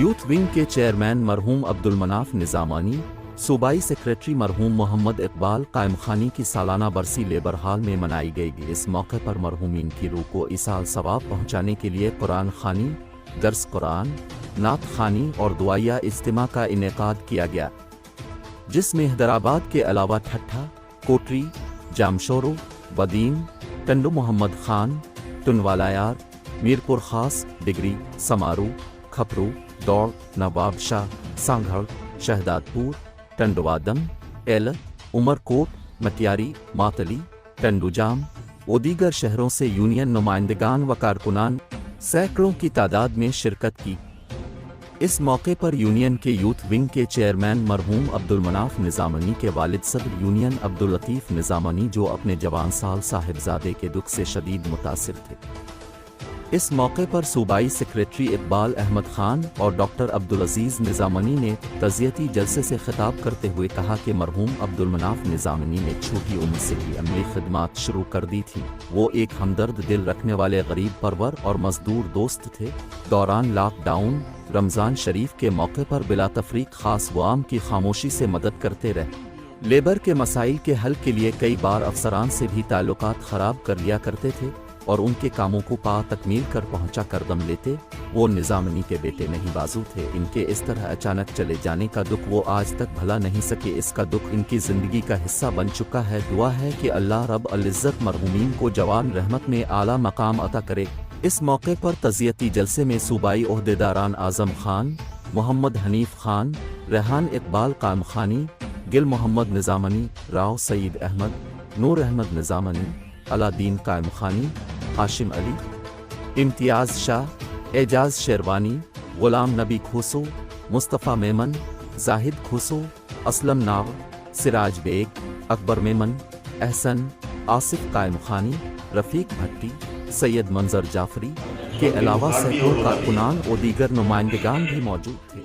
Youth wing के chairman मरहूम अब्दुल मनाफ निज़ामानी, सूबाई सेक्रेटरी मरहूम मोहम्मद इकबाल कायम खानी की सालाना बरसी लेबर हाल में मनाई गई। इस मौके पर मरहूमीन की रूह को इसाल सवाब पहुँचाने के लिए कुरान खानी, दर्स कुरान, नात खानी और दुआया इज्तिमा का इनेकाद किया गया, जिसमें हैदराबाद के अलावा ठट्ठा, कोटरी, जामशोरो, बदीन, टंडू मोहम्मद खान, टुनवालायार, मीरपुर खास, डिगरी, समारू, खपरू, दौड़, नवाबशाह, सांघड़, शहदादपुर, टंडवादम, एल, उमरकोट, मटियारी, मातली, टंडुजाम और दीगर शहरों से यूनियन नुमाइंदगान व कारकुनान सैकड़ों की तादाद में शिरकत की। इस मौके पर यूनियन के यूथ विंग के चेयरमैन मरहूम अब्दुल मनाफ निज़ामानी के वालिद सदर यूनियन अब्दुल लतीफ़ निज़ामानी, जो अपने जवान साल साहिबजादे के दुख से शदीद मुतासिर थे। इस मौके पर सूबाई सेक्रेटरी इकबाल अहमद खान और डॉक्टर अब्दुल अजीज़ निज़ामानी ने तज़ियती जलसे से खिताब करते हुए कहा कि मरहूम अब्दुल मनाफ निज़ामानी ने छोटी उम्र से ही अमली खिदमात शुरू कर दी थी। वो एक हमदर्द दिल रखने वाले गरीब परवर और मजदूर दोस्त थे। दौरान लॉकडाउन, रमज़ान शरीफ के मौके पर बिला तफरीक खास व आम की खामोशी से मदद करते रहे। लेबर के मसाइल के हल के लिए कई बार अफसरान से भी ताल्लुकात ख़राब कर लिया करते थे और उनके कामों को पा तकमील कर पहुंचा कर दम लेते। वो निज़ामानी के बेटे नहीं बाजू थे। इनके इस तरह अचानक चले जाने का दुख वो आज तक भुला नहीं सके। इसका दुख इनकी ज़िंदगी का हिस्सा बन चुका है। दुआ है कि अल्लाह रब अल इज़्ज़त मरहूमीन को जवान रहमत में आला मकाम अता करे। इस मौके पर तज़ियती जलसे में सूबाई ओहदेदारान आज़म खान, मोहम्मद हनीफ खान, रेहान इकबाल कायम खानी, गिल मोहम्मद निज़ामानी, राव सईद अहमद, नूर अहमद निज़ामानी, अलादीन कायम खानी, हाशिम अली, इम्तियाज़ शाह, एजाज शेरवानी, गुलाम नबी खुसो, मुस्तफ़ा मेमन, जाहिद खुसो, असलम नाव, सिराज बेग, अकबर मेमन, एहसन, आसिफ कायम खानी, रफ़ीक भट्टी, सैयद मंजर जाफरी के अलावा सैकड़ों कारकुनान और दीगर नुमाइंदगान भी मौजूद थे।